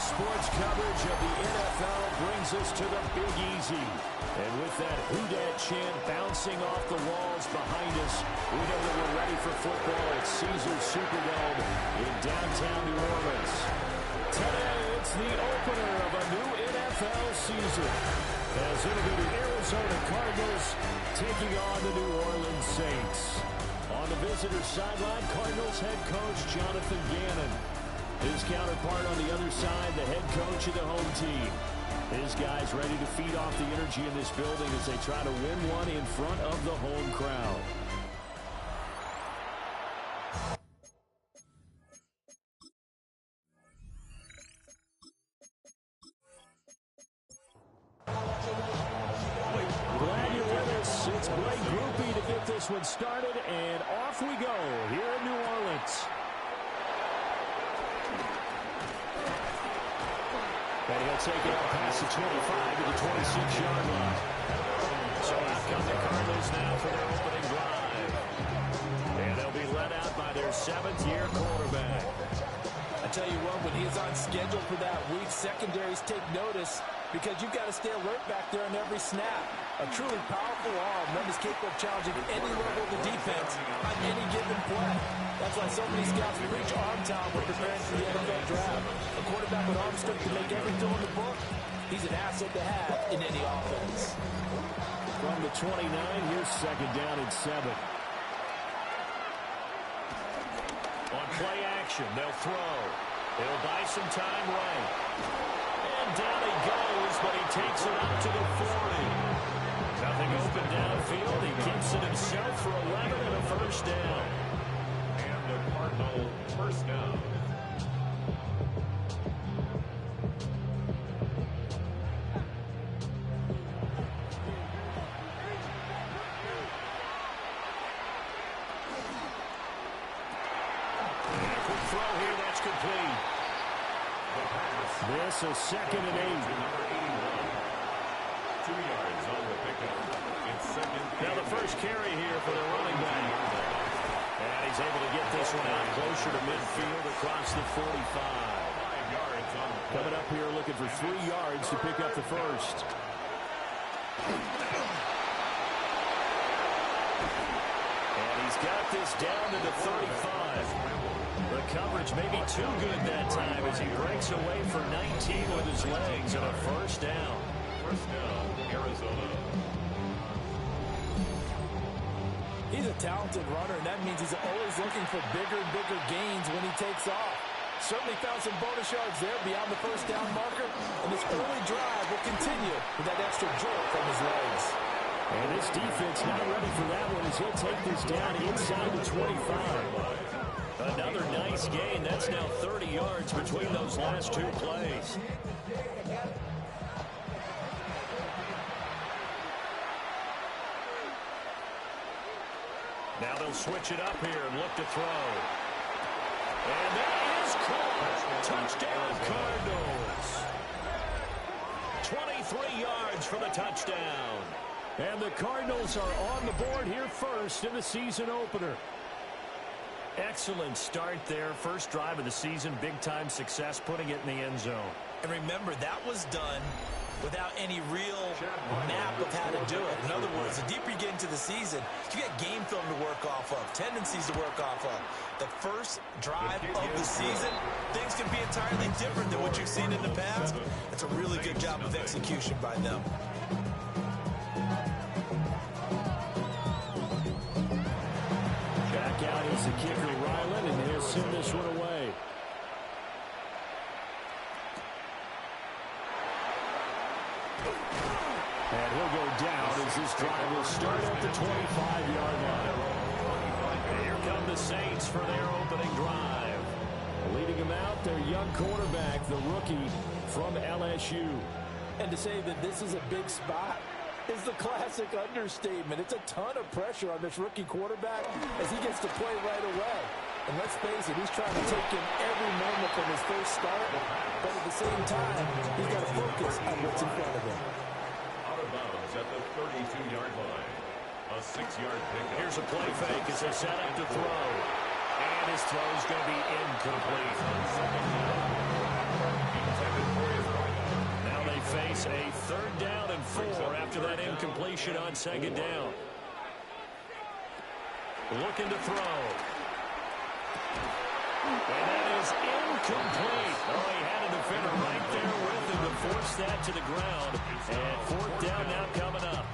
sports coverage of the NFL brings us to the Big Easy. And with that Who Dat chant bouncing off the walls behind us, we know that we're ready for football at Caesars Superdome in downtown New Orleans. Today, it's the opener of a new NFL season, as it'll be the Arizona Cardinals taking on the New Orleans Saints. On the visitor sideline, Cardinals head coach Jonathan Gannon. His counterpart on the other side, the head coach of the home team. His guys ready to feed off the energy in this building as they try to win one in front of the home crowd. Glad you're with us. It's Blake Groupie to get this one started, and off we go here in New Orleans. And he'll take it up past the 25 to the 26-yard line. So out come the Cardinals now for their opening drive. And they'll be led out by their seventh-year quarterback. I tell you what, when he's on schedule for that week, secondaries take notice because you've got to stay alert back there on every snap. A truly powerful arm, one is capable of challenging any level of the defense on any given play. That's why so many scouts preach arm talent when preparing for the NFL draft. A quarterback with arm strength to make every throw in the book, he's an asset to have in any offense. From the 29, here's second down and 7. On play action, they'll throw. They'll buy some time right. And down he goes, but he takes it up to the 40. Nothing open downfield. He keeps it himself for 11 and a first down. And the Cardinal first down. And a quick throw here, that's complete. This is second and 8. 2 yards on the pickup. It's second. Now the first carry here for the running back. And he's able to get this one out closer to midfield across the 45. 5 yards on the Coming up here looking for 3 yards to pick up the first. And he's got this down to the 35. The coverage may be too good that time as he breaks away for 19 with his legs and a first down. First down, Arizona. He's a talented runner, and that means he's always looking for bigger and bigger gains when he takes off. Certainly found some bonus yards there beyond the first down marker, and this early drive will continue with that extra jolt from his legs. And this defense not ready for that one as he'll take this down inside the 25. Another nice gain. That's now 30 yards between those last two plays. Now they'll switch it up here and look to throw. And that is caught. Touchdown, Cardinals. 23 yards for the touchdown. And the Cardinals are on the board here first in the season opener. Excellent start there. First drive of the season. Big-time success putting it in the end zone. And remember, that was done without any real map of how to do it. In other words, the deeper you get into the season, you got game film to work off of, tendencies to work off of. The first drive of the season, things can be entirely different than what you've seen in the past. It's a really good job of execution by them. Back out is the kicker, Ryland, and he'll send this one away. And he'll go down as this drive will start at the 25-yard line. And here come the Saints for their opening drive. Leading them out, their young quarterback, the rookie from LSU. And to say that this is a big spot is the classic understatement. It's a ton of pressure on this rookie quarterback as he gets to play right away. And let's face it, he's trying to take in every moment from his first start, but at the same time, he's got to focus on what's in front of him. Out of bounds at the 32-yard line. A 6-yard pickup. Here's a play fake as they set up to throw. And his throw is going to be incomplete. face a 3rd down and 4 after that incompletion on 2nd down. Looking to throw. And that is incomplete. Oh, he had a defender right there with him to force that to the ground. And 4th down now coming up.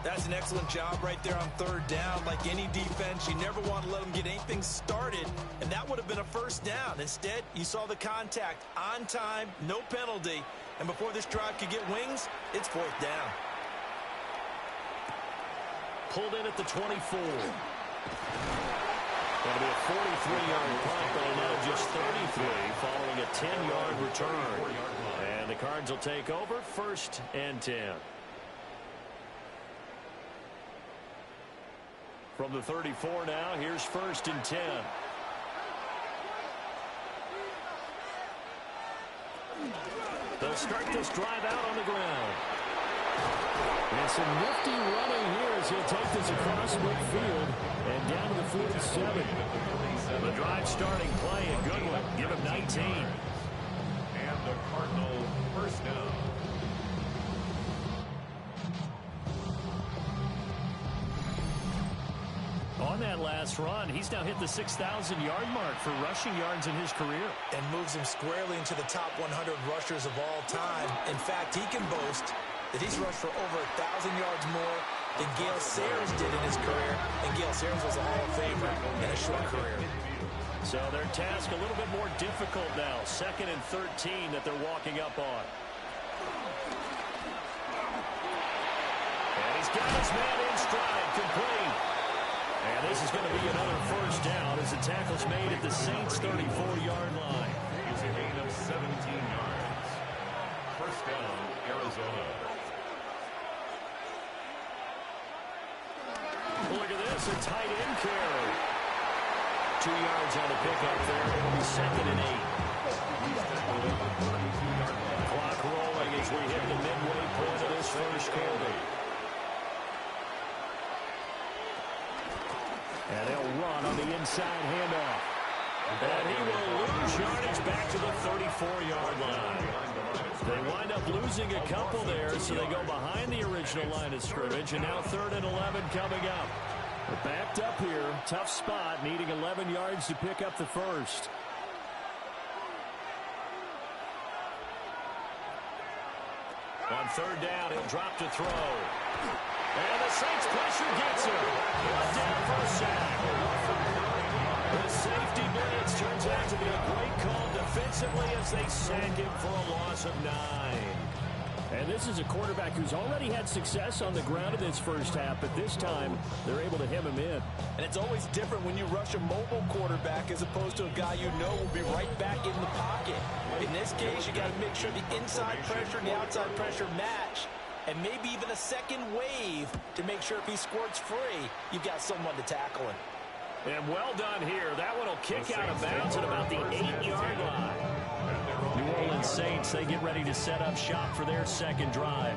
That's an excellent job right there on 3rd down. Like any defense, you never want to let them get anything started, and that would have been a 1st down. Instead, you saw the contact on time, no penalty, and before this drive could get wings, it's 4th down. Pulled in at the 24. That'll be a 43-yard punt, but now just 33 following a 10-yard return. And the Cards will take over 1st and 10. From the 34 now, here's 1st and 10. They'll start this drive out on the ground. And some nifty running here as he'll take this across midfield and down to the 47. The drive starting play, a good one. Give him 19. And the Cardinals 1st down. On that last run, he's now hit the 6,000-yard mark for rushing yards in his career. And moves him squarely into the top 100 rushers of all time. In fact, he can boast that he's rushed for over 1,000 yards more than Gale Sayers did in his career. And Gale Sayers was a Hall of Famer in a short career. So their task a little bit more difficult now. 2nd and 13 that they're walking up on. And he's got his man in stride, complete. And this is going to be another 1st down as the tackle's made at the Saints' 34-yard line. It's a gain of 17 yards. 1st down, Arizona. Look at this, a tight end carry. 2 yards on the pickup there. It'll be 2nd and 8. Clock rolling as we hit the midway point of this 1st quarter. And they'll run on the inside handoff. And he will lose yardage back to the 34-yard line. They wind up losing a couple there, so they go behind the original line of scrimmage. And now 3rd and 11 coming up. They're backed up here. Tough spot, needing 11 yards to pick up the 1st. On 3rd down, he'll drop to throw. And the Saints pressure gets him. Brought down for a sack. The safety blitz turns out to be a great call defensively as they sack him for a loss of 9. And this is a quarterback who's already had success on the ground in this 1st half, but this time they're able to hem him in. And it's always different when you rush a mobile quarterback as opposed to a guy you know will be right back in the pocket. In this case, you got to make sure the inside pressure and the outside pressure match. And maybe even a second wave to make sure if he squirts free, you've got someone to tackle him. And well done here. That one will kick out of bounds at about the 8-yard line. New Orleans Saints, they get ready to set up shop for their 2nd drive.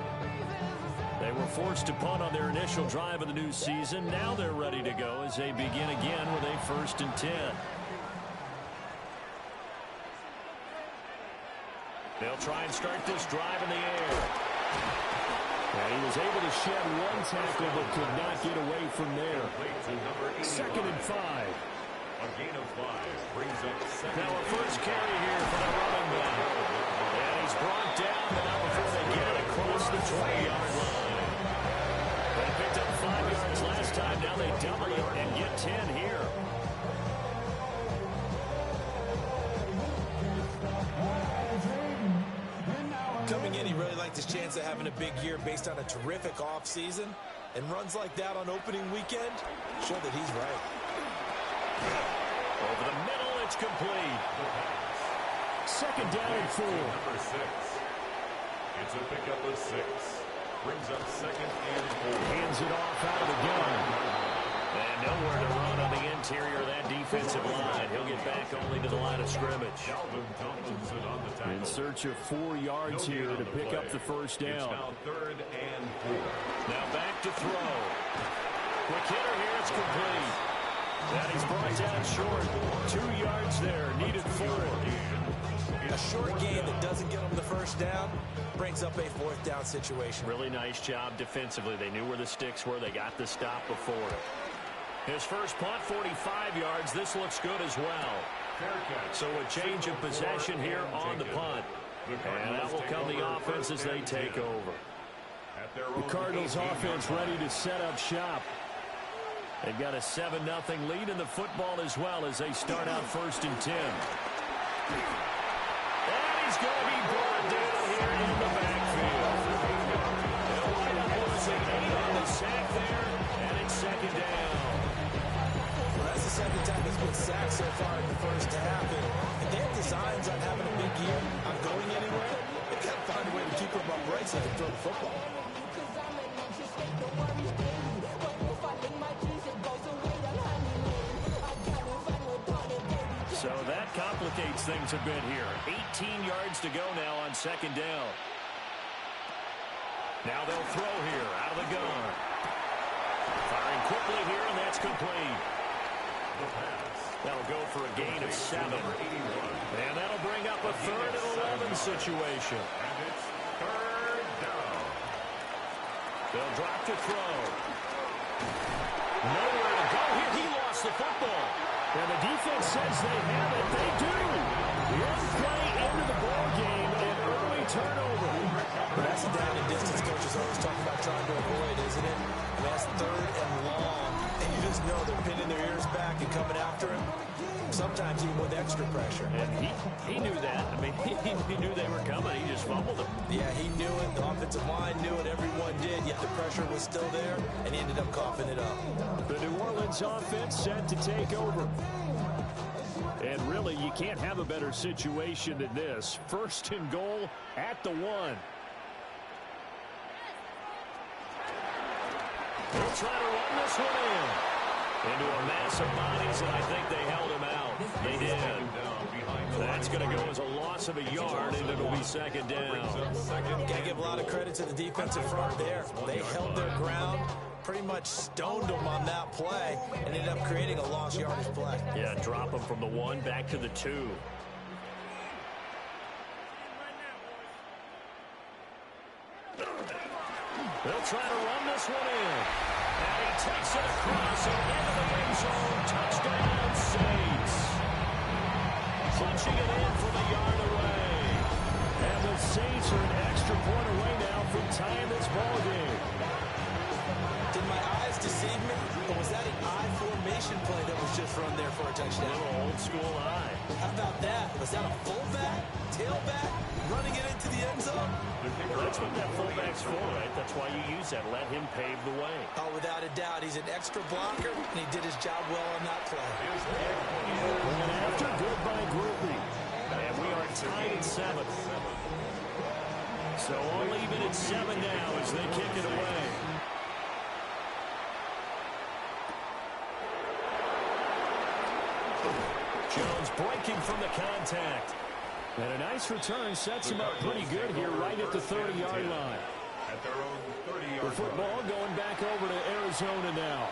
They were forced to punt on their initial drive of the new season. Now they're ready to go as they begin again with a 1st and 10. They'll try and start this drive in the air. And he was able to shed one tackle but could not get away from there. 2nd and 5. A gain of 5 brings up 2nd. Now a 1st carry here for the running back. And he's brought down now before they get it across the 20-yard line. They picked up 5 yards last time. Now they double it and get 10 here. Coming in, he really liked his chance of having a big year based on a terrific offseason. And runs like that on opening weekend show that he's right. Over the middle, it's complete. 2nd down and 4. Number 6. It's a pickup of 6. Brings up 2nd and 4. Hands it off out of the gun. And nowhere to run on the interior of that defensive line. He'll get back only to the line of scrimmage. In search of 4 yards here to pick up the 1st down. It's now 3rd and 4. Now back to throw. Quick hitter here, it's complete. And he's brought down short. 2 yards there, needed 4. A short gain that doesn't get him the first down brings up a 4th down situation. Really nice job defensively. They knew where the sticks were. They got the stop before it. His first punt, 45 yards. This looks good as well. So a change of possession here on the punt. And that will come the offense as they take over. The Cardinals offense ready to set up shop. They've got a 7-0 lead in the football as well as they start out 1st and 10. And he's going to be brought down here in the backfield. They'll wind up losing 8 on the sack there, and it's 2nd down. Well, that's the 2nd time he's been sacked so far in the first half. And if they have designs on having a big year, on going anywhere, they've got to find a way to keep him upright so they can throw the football. So that complicates things a bit here. 18 yards to go now on 2nd down. Now they'll throw here out of the gun. Firing quickly here, and that's complete. That'll go for a gain of 7. And that'll bring up a 3rd and 11 situation. And it's 3rd down. They'll drop to throw. Nowhere to go here. He lost the football. And the defense says they have it. They do. One play into the ball game, an early turnover. That's a down and distance coaches always talk about trying to avoid, isn't it? And that's 3rd and long. And you just know they're pinning their ears back and coming after him. Sometimes even with extra pressure. And he knew that. I mean, he knew they were coming. He just fumbled them. Yeah, he knew it. The offensive line knew it. Everyone did. Yet the pressure was still there, and he ended up coughing it up. The New Orleans offense set to take over. And really, you can't have a better situation than this. 1st and goal at the 1. They'll try to run this one in. Into a mass of bodies, and I think they held him out. They did. That's going to go as a loss of a yard, and it'll be 2nd down. Got to give a lot of credit to the defensive front there. They held their ground, pretty much stoned them on that play, and ended up creating a lost yardage play. Yeah, drop them from the 1 back to the 2. They'll try to run this one in. And he takes it across and into the end zone. Touchdown, Saints. Punching it in from a yard away. And the Saints are an extra point away now from tying this ball game. Did my eyes deceive me? Or was that an I formation play that was just run there for a touchdown? A little old school eye. How about that? Was that a fullback, tailback, running it into the end zone? Well, that's what that fullback's for, right? That's why you use that. Let him pave the way. Oh, without a doubt. He's an extra blocker, and he did his job well on that play. And after, good by Groupie. And we are tied at 7. So all even at 7 now as they kick it away. Jones breaking from the contact. And a nice return sets him up pretty good here right at the 30-yard line. At their own 30-yard The football going back over to Arizona now.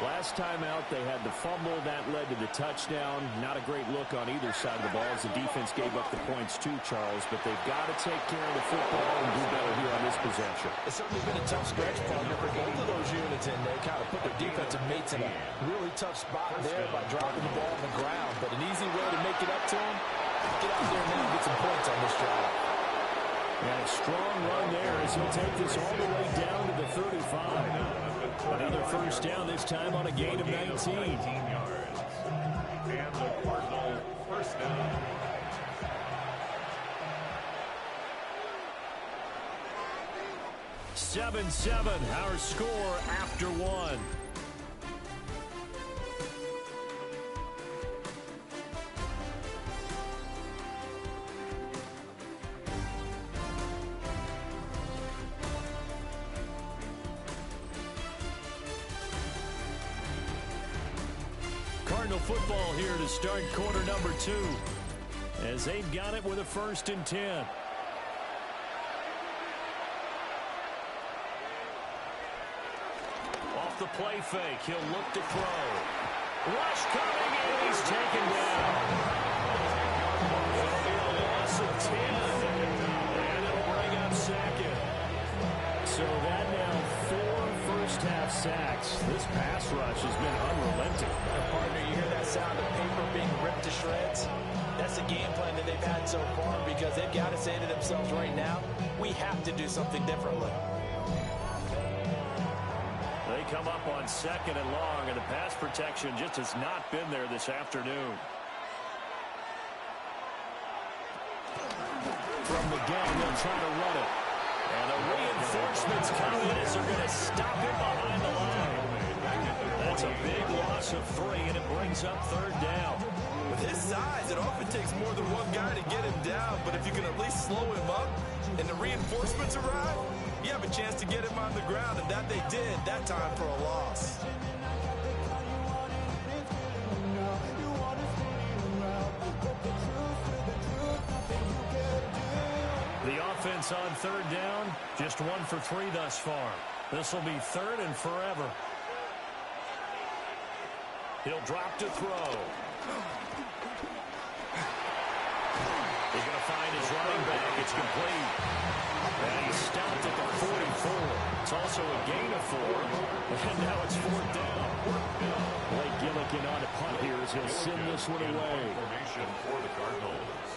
Last time out, they had the fumble. That led to the touchdown. Not a great look on either side of the ball as the defense gave up the points too, Charles. But they've got to take care of the football and do better here on this possession. It's certainly been a tough stretch, partner, for both of those units, and they kind of put their defensive mates in a really tough spot there by dropping the ball on the ground. But an easy way to make it up to them, get out there now and get some points on this drive. And a strong run there as he'll take this all the way down to the 35. Another first down, this time on a gain of 19. 19 yards. And the Cardinal first down. Seven, our score after 1. Cardinal football here to start quarter number 2 as they've got it with a 1st and 10. Off the play fake, he'll look to throw. Rush coming in. He's taken down. It'll be a loss of 10. And it'll bring up second. So that now 4 first-half sacks. This pass rush has been unrelenting. Partner, you hear that sound of paper being ripped to shreds? That's the game plan that they've had so far because they've got to say to themselves right now, we have to do something differently. They come up on 2nd and long, and the pass protection just has not been there this afternoon. From the gun, they'll try to run it. And the reinforcements come in as they're going to stop him behind the line. That's a big loss of 3, and it brings up 3rd down. With his size, it often takes more than one guy to get him down, but if you can at least slow him up and the reinforcements arrive, you have a chance to get him on the ground, and that they did that time for a loss. The offense on 3rd down, just 1 for 3 thus far. This will be 3rd and forever. He'll drop to throw. He's going to find his running back. It's complete. And he's stopped at the 44. It's also a gain of 4. And now it's 4th down. Blake Gillikin on a punt here as he'll send this one away. Formation for the Cardinals.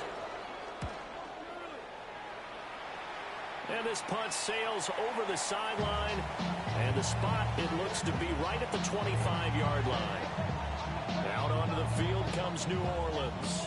And this punt sails over the sideline. And the spot, it looks to be right at the 25-yard line. Out onto the field comes New Orleans.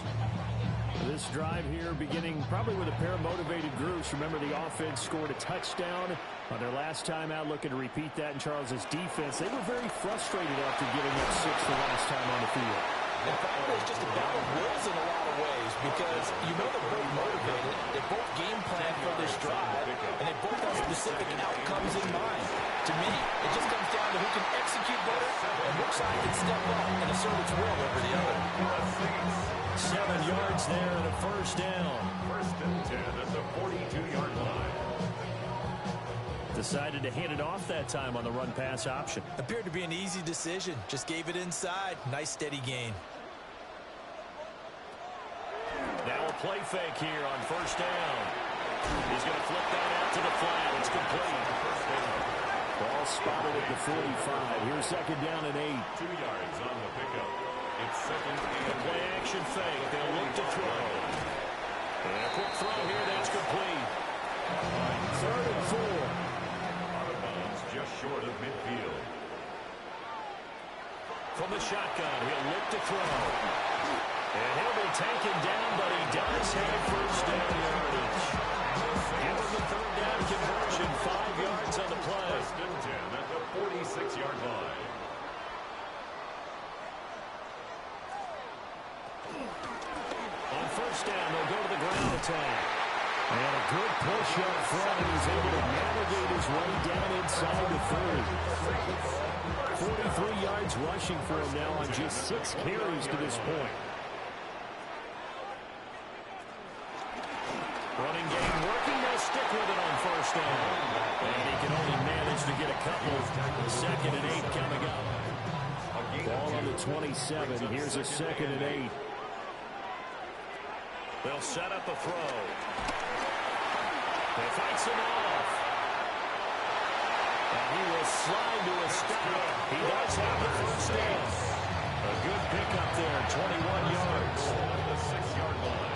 This drive here beginning probably with a pair of motivated groups. Remember, the offense scored a touchdown on their last time out, looking to repeat that in Charles's defense. They were very frustrated after giving up 6 the last time on the field. And probably it's just a battle of wills in a lot of ways because you know they're both motivated. They both game plan for this drive, and they both have specific outcomes in mind. To me, it just comes down to who can execute better and which side can step up and assert its will over the other. 7 yards there and a 1st down. 1st and 10 at the 42-yard line. Decided to hand it off that time on the run-pass option. Appeared to be an easy decision. Just gave it inside. Nice steady gain. Now a play fake here on 1st down. He's going to flip that out to the flat. It's complete. Ball spotted at the 45. Here's 2nd down and 8. 2 yards on the pickup. It's 2nd and play action fake. They'll look to throw. And a quick throw here. That's complete. 3rd and 4. Out of bounds just short of midfield. From the shotgun, he'll look to throw. And he'll be taken down, but he does have 1st down yardage. Give him the 3rd down conversion. 5 yards on the play. 1st and 10 at the 46-yard line. On 1st down, they'll go to the ground attack. And a good push up front, and he's able to navigate his way down inside the 30. 43 yards rushing for him now on just 6 carries to this point. Running game working. They'll stick with it on 1st down. And he can only manage to get a couple. 2nd and 8 coming up. Ball on the 27. Here's a 2nd and 8. They'll set up a throw. They fights him off. And he will slide to a stop. He does have the 1st down. A good pickup there, 21 yards. The 6-yard line.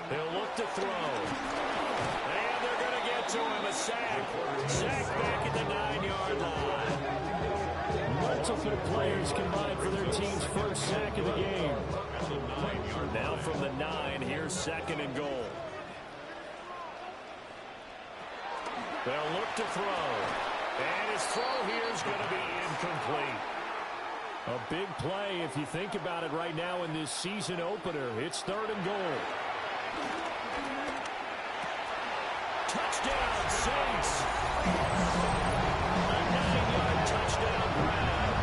He'll look to throw. And they're going to get to him. A sack. Sack back at the 9-yard line. Multiple players combined for their team's 1st sack of the game. Now from the 9, here's 2nd and goal. They'll look to throw. And his throw here is going to be incomplete. A big play if you think about it right now in this season opener. It's 3rd and goal. Touchdown, Saints. A 9-yard touchdown grab.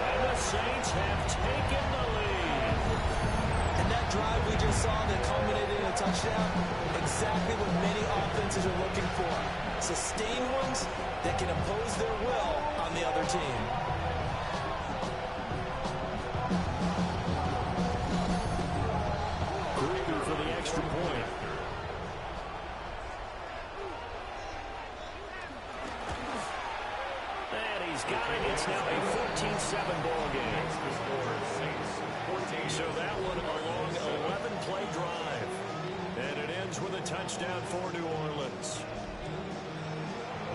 And the Saints have taken the lead. And that drive we just saw that culminated in a touchdown, exactly what many offenses are looking for. Sustained ones that can impose their will on the other team. Gruber for the extra point. And he's got it. It's now a 14-7 ball game. So that one a long 11-play drive. And it ends with a touchdown for New Orleans.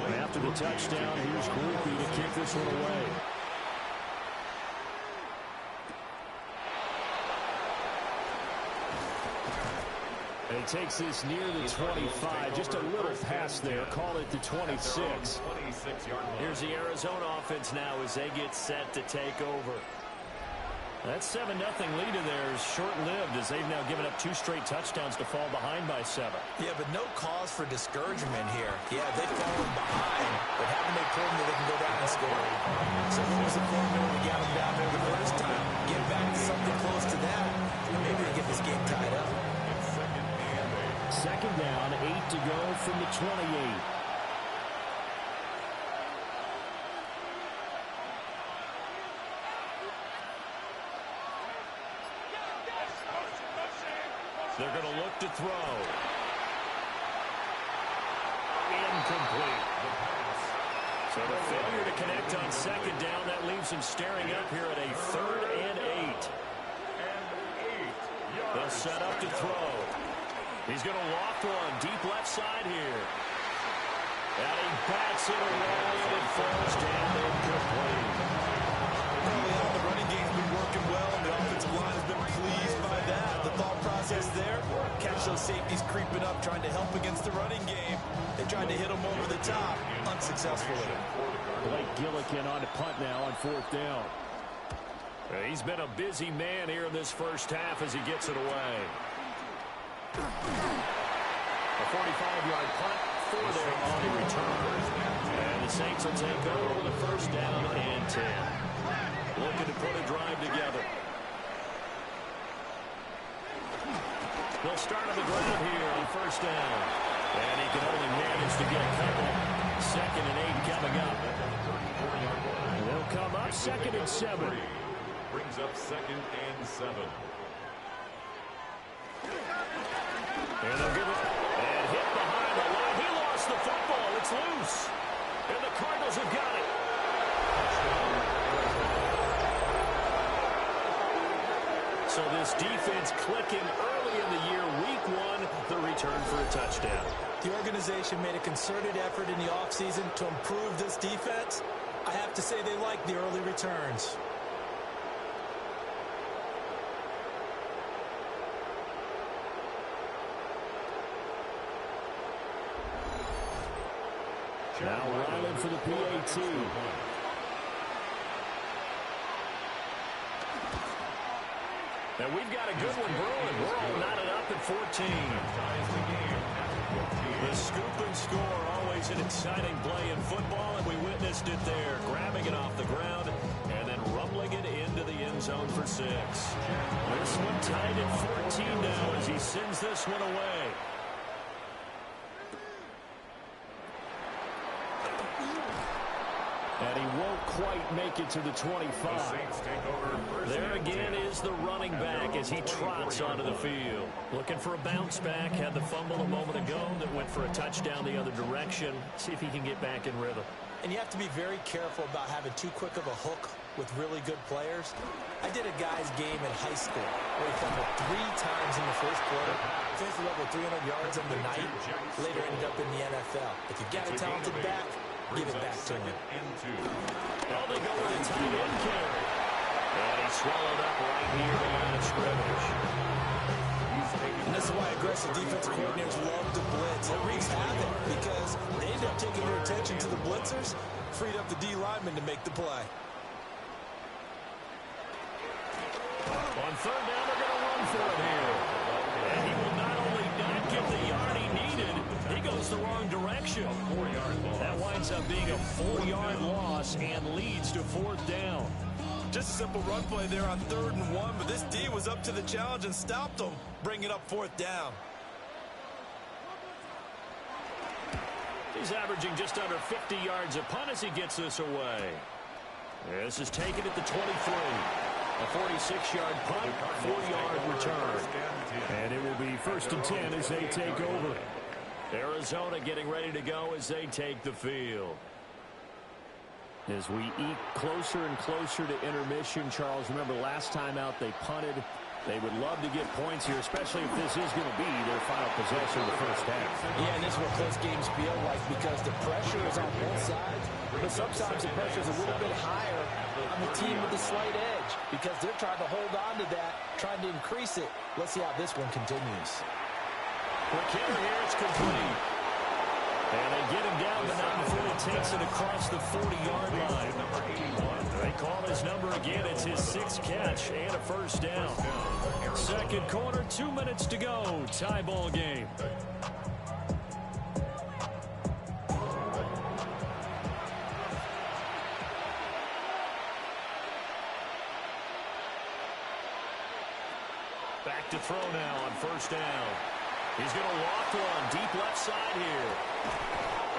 And after the touchdown, here's Gruber to kick this one away. And he takes this near the 25. Just a little pass there. Call it the 26. Here's the Arizona offense now as they get set to take over. That 7-0 lead of theirs short-lived as they've now given up 2 straight touchdowns to fall behind by 7. Yeah, but no cause for discouragement here. Yeah, they've fallen behind, but haven't they proven that they can go down and score? So what was the formula when we got them down there the first time? Get back to something close to that, and maybe they get this game tied up. 2nd down, 8 to go from the 28. They're going to look to throw. Incomplete. So the failure to connect on 2nd down, that leaves him staring up here at a 3rd and 8. They'll set up to throw. He's going to walk one deep left side here. And he bats it away and it falls down incomplete. Early on, the running game's been working well, and the offensive line has been pleased by that. The thought process there, catch those safeties creeping up, trying to help against the running game. They tried to hit them over the top, unsuccessfully. Blake Gillikin on to punt now on 4th down. He's been a busy man here in this first half as he gets it away. A 45-yard punt for their on return. And the Saints will take over with a 1st down and 10. Looking to put a drive together. They'll start on the ground here on 1st down. And he can only manage to get a couple. 2nd and 8 coming up. And they'll come up 2nd and 7. Brings up 2nd and 7. And they'll give it. And hit behind the line. He lost the football. It's loose. And the Cardinals have got it. So this defense clicking early in the year. Week 1, the return for a touchdown. The organization made a concerted effort in the offseason to improve this defense. I have to say they like the early returns. Now Ryland for the PAT. And we've got a good one brewing. We're all knotted up at 14. The scoop and score, always an exciting play in football, and we witnessed it there, grabbing it off the ground and then rumbling it into the end zone for 6. This one tied at 14 now as he sends this one away. And he won't quite make it to the 25. There again is the running back as he trots onto the field. Looking for a bounce back. Had the fumble a moment ago that went for a touchdown the other direction. See if he can get back in rhythm. And you have to be very careful about having too quick of a hook with really good players. I did a guy's game in high school where he fumbled 3 times in the first quarter. Finished level 300 yards on the night. Later ended up in the NFL. If you've got a talented back, give it back to him. Well, they go with a tight end carry. And he swallowed up right near the line of scrimmage. And this is why aggressive defensive coordinators love to blitz. It wreaks havoc because they end up taking their attention to the blitzers, freed up the D lineman to make the play. On third down, they're going to run for it here. And he will not only not get the yard he needed, he goes the wrong direction. That winds up being a 4-yard loss and leads to fourth down. Just a simple run play there on 3rd and 1, but this D was up to the challenge and stopped him, bringing up fourth down. He's averaging just under 50 yards a punt as he gets this away. This is taken at the 23. A 46-yard punt, 4-yard return. And it will be 1st and 10 as they take over. Arizona getting ready to go as they take the field. As we eke closer and closer to intermission, Charles, remember last time out they punted. They would love to get points here, especially if this is going to be their final possession of the first half. Yeah, and this is what close games feel like because the pressure is on both sides, but sometimes the pressure is a little bit higher on the team with the slight edge because they're trying to hold on to that, trying to increase it. Let's see how this one continues. Quick hitter here, it's complete. And they get him down, but not before he takes it across the 40-yard line. They call his number again. It's his 6th catch and a first down. Second quarter, 2 minutes to go. Tie ball game. Back to throw now on first down. He's going to walk one deep left side here.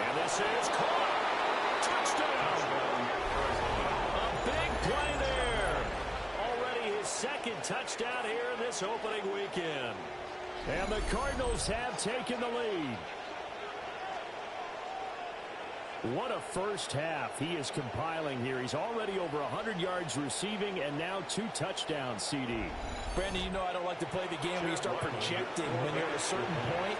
And this is caught. Touchdown. A big play there. Already his 2nd touchdown here in this opening weekend. And the Cardinals have taken the lead. What a first half he is compiling here. He's already over 100 yards receiving and now 2 touchdowns, CD. Brandon, you know I don't like to play the game where you start projecting when you're at a certain point.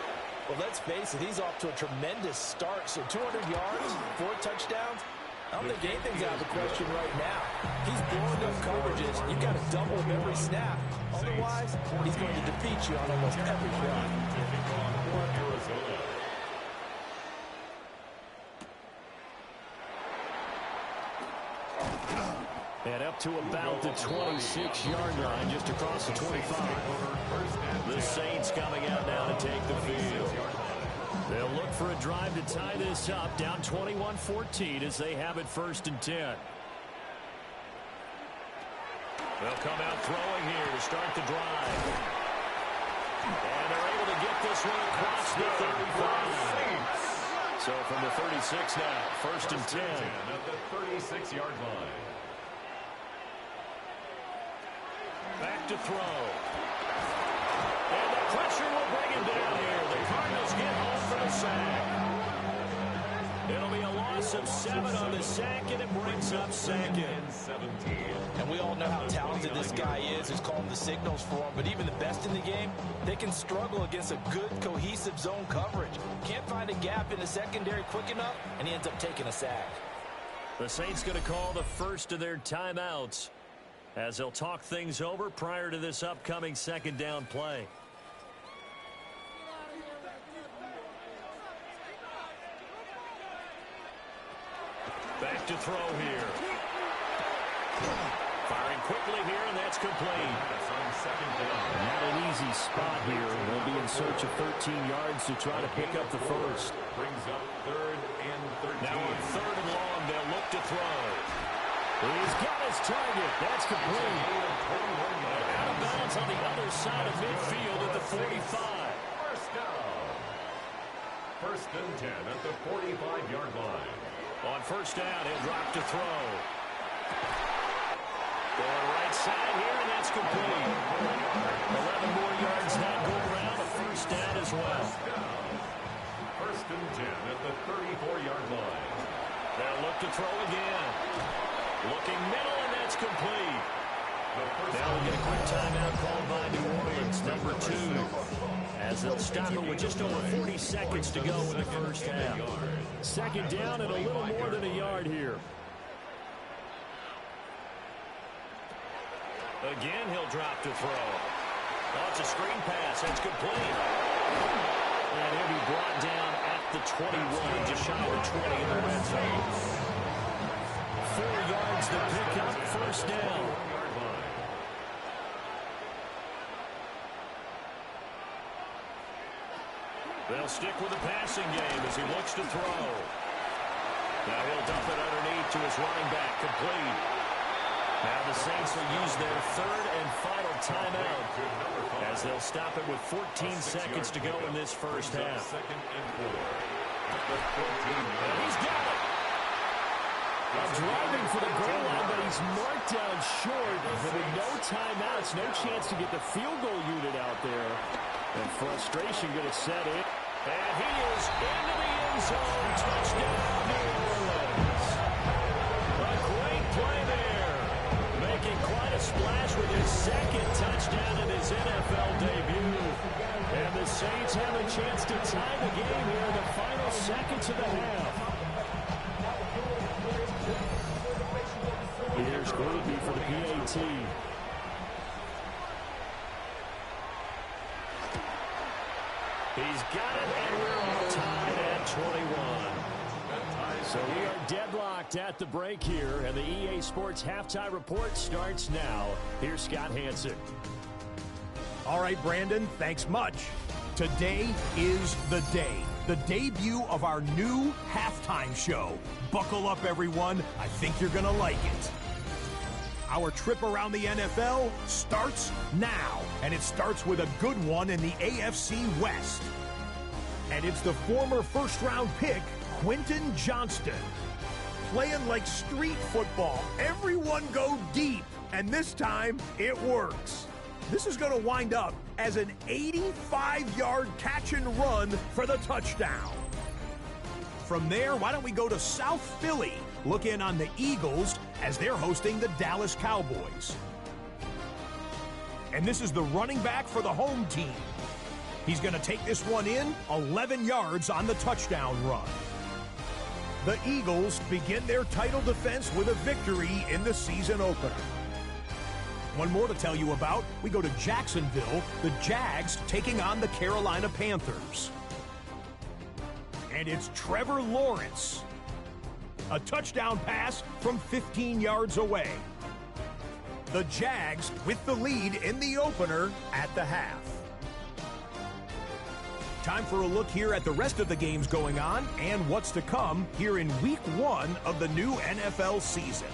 Well, let's face it, he's off to a tremendous start. So 200 yards, 4 touchdowns. I don't think anything's out of the question right now. He's blowing up coverages. You've got to double him every snap. Otherwise, he's going to defeat you on almost every play. And up to about the 26-yard line, just across the 25. The Saints coming out now to take the field. They'll look for a drive to tie this up, down 21-14 as they have it 1st and 10. They'll come out throwing here to start the drive. And they're able to get this one across the 35. So from the 36 now, 1st and 10. At the 36-yard line. Back to throw. And the pressure will bring him down here. The Cardinals get home for the sack. It'll be a loss of 7 on the sack, and it brings up 2nd. And we all know how talented this guy is. Who's calling the signals for him. But even the best in the game, they can struggle against a good, cohesive zone coverage. Can't find a gap in the secondary quick enough, and he ends up taking a sack. The Saints going to call the first of their timeouts as they'll talk things over prior to this upcoming 2nd down play. Back to throw here. Firing quickly here, and that's complete. Not an easy spot here. They'll be in search of 13 yards to try to pick up the first. Brings up 3rd and 13. Now on 3rd and long, they'll look to throw. He's got his target. That's complete. Out of bounds on the other side of midfield at the 45. First down. 1st and 10 at the 45-yard line. On 1st down, he'll drop to throw. Going right side here, and that's complete. 11 more yards now go around. A 1st down as well. 1st and 10 at the 34-yard line. They'll look to throw again. Looking middle, and that's complete. Now we'll get a quick timeout called by New Orleans, number 2. As they'll stop it with just over 40 seconds to go in the first half. 2nd down and a little more than a yard here. Again, he'll drop to throw. Oh, it's a screen pass. That's complete. And he'll be brought down at the 21, just shy of the 20 in the red zone. 4 yards to pick up, 1st down. They'll stick with the passing game as he looks to throw. Now he'll dump it underneath to his running back, complete. Now the Saints will use their third and final timeout as they'll stop it with 14 seconds to go in this first half. And he's got it. Driving for the goal line, but he's marked down short. And with no timeouts, no chance to get the field goal unit out there. And frustration going to set in. And he is into the end zone. Touchdown, New Orleans. A great play there. Making quite a splash with his second touchdown in his NFL debut. And the Saints have a chance to tie the game here in the final seconds of the half. Here's Gruby for the PAT. He's got it, and we're all tied at 21. So we are deadlocked at the break here, and the EA Sports Halftime Report starts now. Here's Scott Hansen. All right, Brandon, thanks much. Today is the day. The debut of our new halftime show. Buckle up, everyone. I think you're going to like it. Our trip around the NFL starts now, and it starts with a good one in the AFC West. And it's the former first-round pick, Quentin Johnston. Playing like street football. Everyone go deep, and this time it works. This is going to wind up as an 85-yard catch and run for the touchdown. From there, why don't we go to South Philly, look in on the Eagles as they're hosting the Dallas Cowboys. And this is the running back for the home team. He's going to take this one in 11 yards on the touchdown run. The Eagles begin their title defense with a victory in the season opener. One more to tell you about. We go to Jacksonville, the Jags taking on the Carolina Panthers. And it's Trevor Lawrence. A touchdown pass from 15 yards away. The Jags with the lead in the opener at the half. Time for a look here at the rest of the games going on and what's to come here in Week 1 of the new NFL season.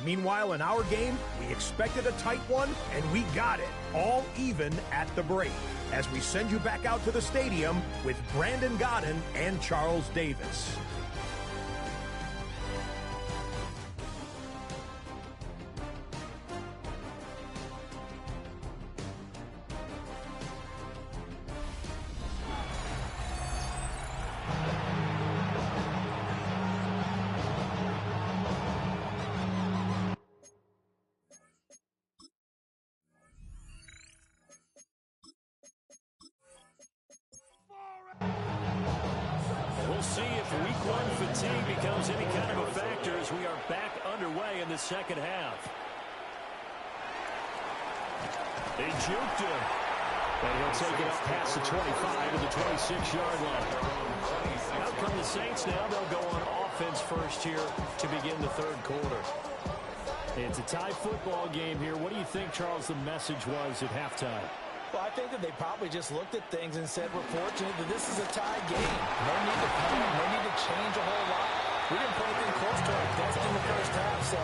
Meanwhile, in our game, we expected a tight one, and we got it, all even at the break, as we send you back out to the stadium with Brandon Godden and Charles Davis. We'll see if Week 1 fatigue becomes any kind of a factor as we are back underway in the second half. They juked him. And he'll take it up past the 25 to the 26-yard line. Out come the Saints now. They'll go on offense first here to begin the third quarter. It's a tie football game here. What do you think, Charles, the message was at halftime? Well, I think that they probably just looked at things and said, we're fortunate that this is a tie game. No need to panic, no need to change a whole lot. We didn't play anything close to our best in the first half, so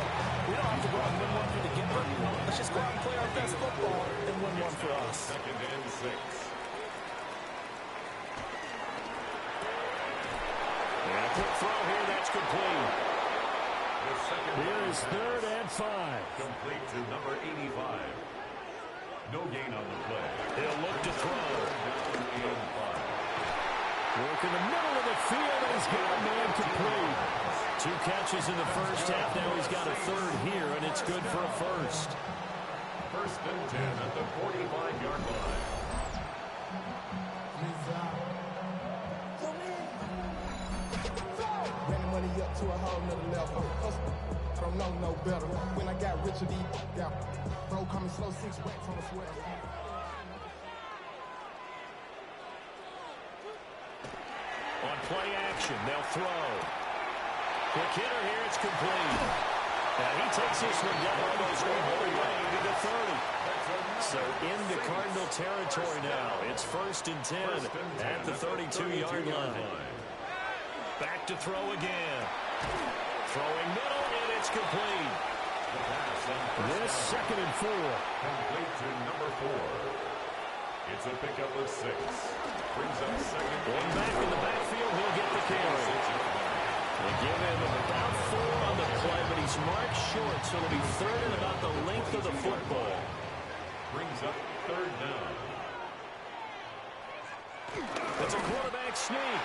we don't have to go out and win one for the giver. Let's just go out and play our best football and win one for us. Second and 6. Yeah, quick throw here, that's complete. Here is third and 5. Complete to number 85. No gain on the play. He'll look to throw. Down and 5. Work in the middle of the field, and he's got a man complete. 2 catches in the first half. Now he's got a third here, and it's good for a first. First and 10 at the 45-yard line. Ran the money up to a whole nother level. I don't know no better. When I got rich, yeah. Bro, coming slow, 6 racks on the sweat. On play action, they'll throw. Quick hitter here, it's complete. And he takes this one down almost all the way to the 30. So into Cardinal territory now. It's 1st and 10 at the 32-yard line. Back to throw again. Throwing middle, and it's complete. This 2nd and 4. Complete to number 4. It's a pickup of 6. Brings up 2nd. Going back in the backfield, he'll get the carry. They give him about 4 on the play, but he's marked short, so it'll be 3rd and about the length of the football. Brings up 3rd down. It's a quarterback sneak.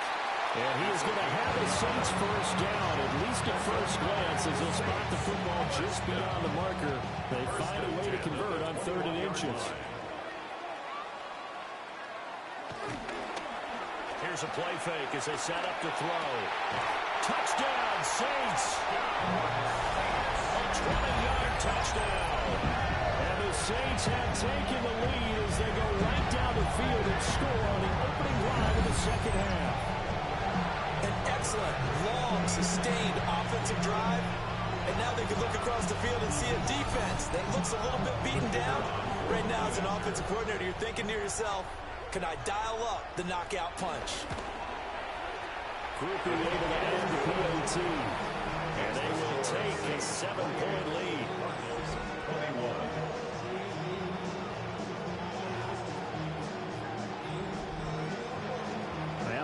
And he is going to have the Saints first down, at least at first glance, as they'll spot the football just beyond the marker. They find a way to convert on 3rd and inches. Here's a play fake as they set up to throw. Touchdown, Saints! A 20-yard touchdown. And the Saints have taken the lead as they go right down the field and score on the opening drive of the second half. An excellent, long, sustained offensive drive. And now they can look across the field and see a defense that looks a little bit beaten down. Right now, as an offensive coordinator, you're thinking to yourself, can I dial up the knockout punch? Groupie able to end the PAT. And they will take a 7-point lead. 21.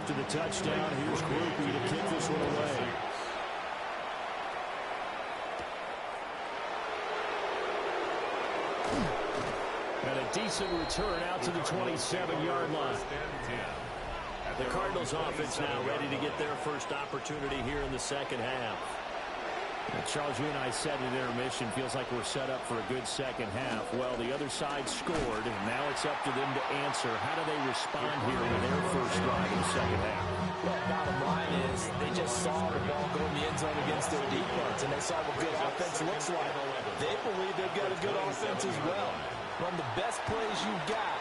After the touchdown, here's Groupie to kick this one away. And a decent return out to the 27-yard line. The Cardinals offense now ready to get their first opportunity here in the second half. And Charles, you and I said at intermission, feels like we're set up for a good second half. Well, the other side scored, and now it's up to them to answer. How do they respond here with their first drive in the second half? Well, bottom line is they just saw the ball go in the end zone against their defense, and they saw what good offense looks like. They believe they've got a good offense as well. Run the best plays you've got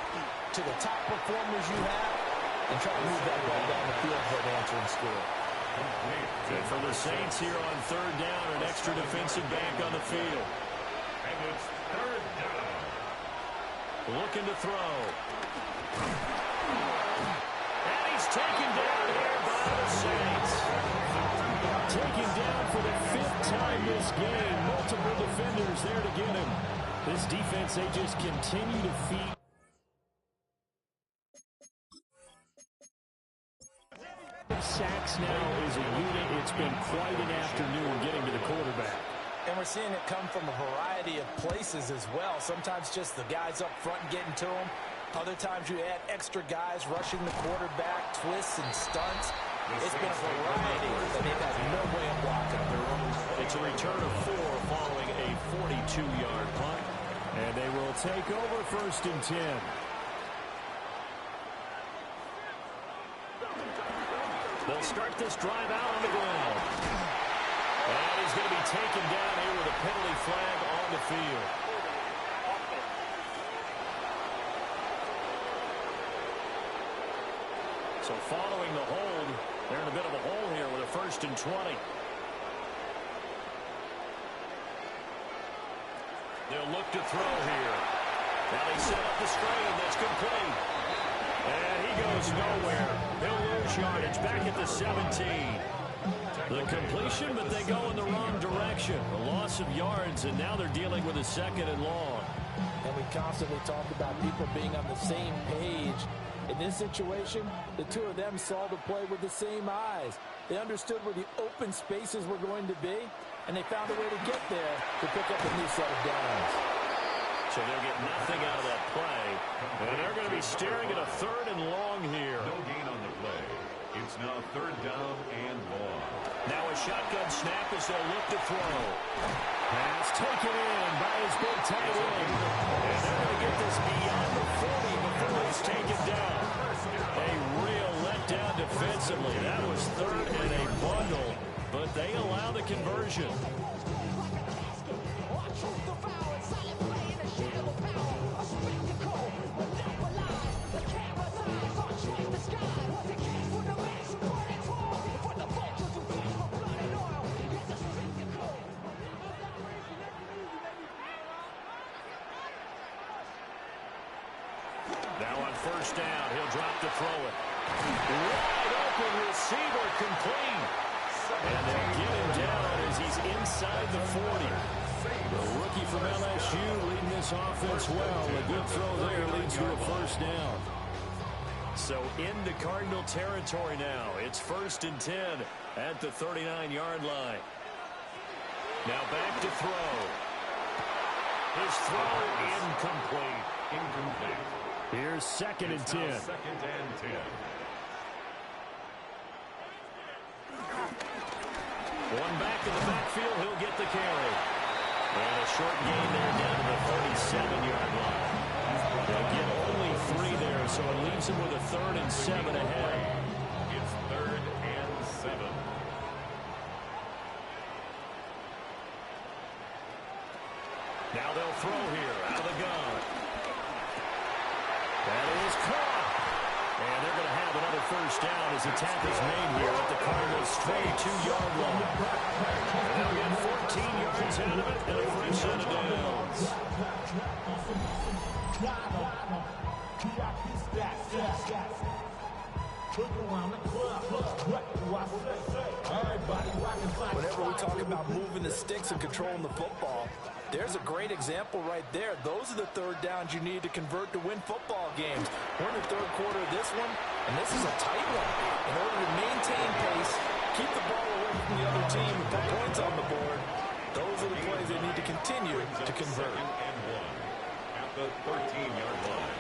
to the top performers you have, and try to move that ball down the field for an answering score. And for the Saints here on 3rd down, an extra defensive back on the field. And it's 3rd down. Looking to throw. And he's taken down here by the Saints. Taken down for the 5th time this game. Multiple defenders there to get him. This defense, they just continue to feed. Sacks now is a unit. It's been quite an afternoon getting to the quarterback. And we're seeing it come from a variety of places as well. Sometimes just the guys up front getting to him. Other times you add extra guys rushing the quarterback, twists and stunts. It's been a variety that they've had no way of blocking. It's a return of 4 following a 42-yard punt. And they will take over 1st and 10. They'll start this drive out on the ground. And he's going to be taken down here with a penalty flag on the field. So following the hold, they're in a bit of a hole here with a 1st and 20. They'll look to throw here. Now they set up the screen. That's complete. And he goes nowhere. He'll lose yardage back at the 17. The completion, but they go in the wrong direction. A loss of yards, and now they're dealing with a 2nd and long. And we constantly talk about people being on the same page. In this situation, the two of them saw the play with the same eyes. They understood where the open spaces were going to be, and they found a way to get there to pick up a new set of downs. So they'll get nothing out of that play. And they're going to be staring at a 3rd and long here. No gain on the play. It's now 3rd down and long. Now a shotgun snap as they'll look to throw. Pass taken in by his big tight end. And they're going to get this beyond the 40 before it's taken down. A real letdown defensively. That was 3rd and a bundle, but they allow the conversion. Now on first down, he'll drop to throw it. Wide open receiver complete. And they'll get him down as he's inside the 40. The rookie from LSU leading this offense well. A good throw there leads to a first down. So into Cardinal territory now. It's 1st and 10 at the 39-yard line. Now back to throw. His throw incomplete. Here's 2nd and 10. 2nd and 10. One back in the backfield, he'll get the carry. And a short gain there down to the 37-yard line. They'll get only 3 there, so it leaves him with a 3rd and 7 ahead. It's 3rd and 7. Now they'll throw here out of the gun. That is caught. And they're going to have another first down as the tackle's made here at the Cardinals' 22-yard line. And they'll get 14 yards out of it and a fresh set of downs. Whenever we talk about moving the sticks and controlling the football, there's a great example right there. Those are the 3rd downs you need to convert to win football games. We're in the 3rd quarter of this one, and this is a tight one. In order to maintain pace, keep the ball away from the other team, and put points on the board, those are the plays they need to continue to convert. 2nd and 1 at the 13-yard line.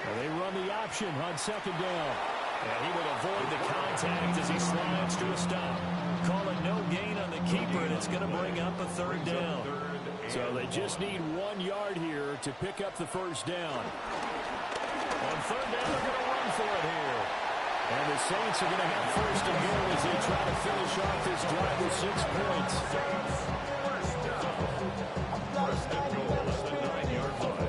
Well, they run the option on 2nd down. And he will avoid the contact as he slides to a stop. Call it no gain on the keeper, and it's going to bring up a 3rd down. So they just need 1 yard here to pick up the first down. On 3rd down, they're going to run for it here. And the Saints are going to have 1st and goal as they try to finish off this drive with 6 points. First and goal at the 9-yard line.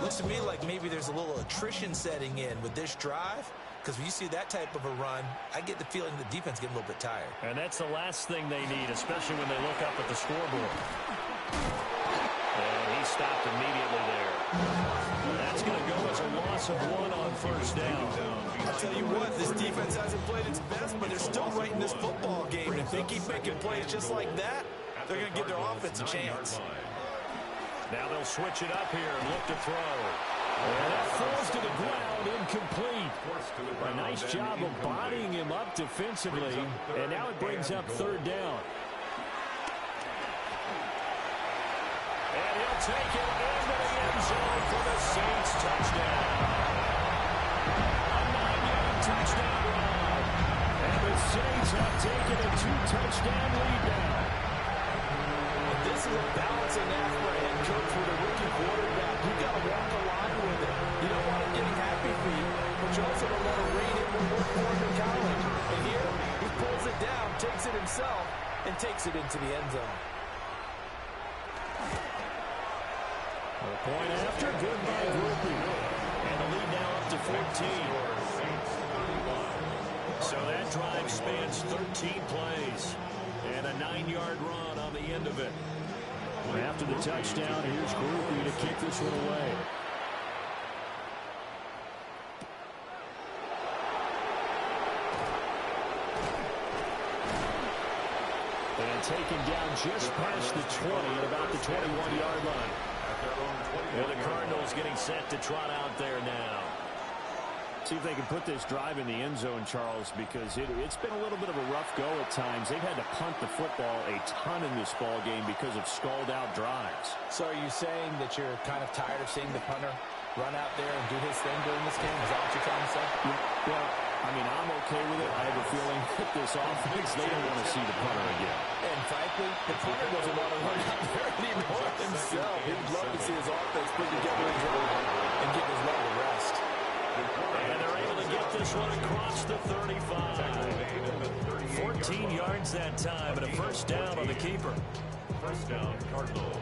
Looks to me like maybe there's a little attrition setting in with this drive, because when you see that type of a run, I get the feeling the defense getting a little bit tired. And that's the last thing they need, especially when they look up at the scoreboard. And he stopped immediately there. That's going to go as a loss of 1 on first down. I'll tell you what, this defense hasn't played its best, but they're still right in this football game. And if they keep making plays just like that, they're going to give their offense a chance. Now they'll switch it up here and look to throw. And that falls to the ground, incomplete. A nice job of bodying him up defensively, and now it brings up 3rd down. And he'll take it into the end zone for the Saints touchdown. A 9-yard touchdown run. And the Saints have taken a 2-touchdown lead now. This is a balancing act for a head coach with a rookie quarterback. You've got to walk the line with it. You don't want him getting happy feet, but you also don't want to rein in what worked for him in college. And here, he pulls it down, takes it himself, and takes it into the end zone. A point after, good by Groupie. And the lead now up to 14. So that drive spans 13 plays. And a 9-yard run on the end of it. After the touchdown, here's Groupie to kick this one away. And taken down just past the 20 at about the 21-yard line. And the Cardinals getting set to trot out there now. See if they can put this drive in the end zone, Charles, because it's been a little bit of a rough go at times. They've had to punt the football a ton in this ball game because of stalled-out drives. So are you saying that you're kind of tired of seeing the punter run out there and do his thing during this game? Is that what you're trying to say? Yeah, well, I mean, I'm okay with it. I have a feeling that this offense, they don't want to see the punter again. And frankly, the punter doesn't want to run out there anymore himself. He'd love to see his offense put together a drive and give his leg a rest. And they're able to get this one across the 35. 14 yards that time and a first down on the keeper. First down, Cardinals.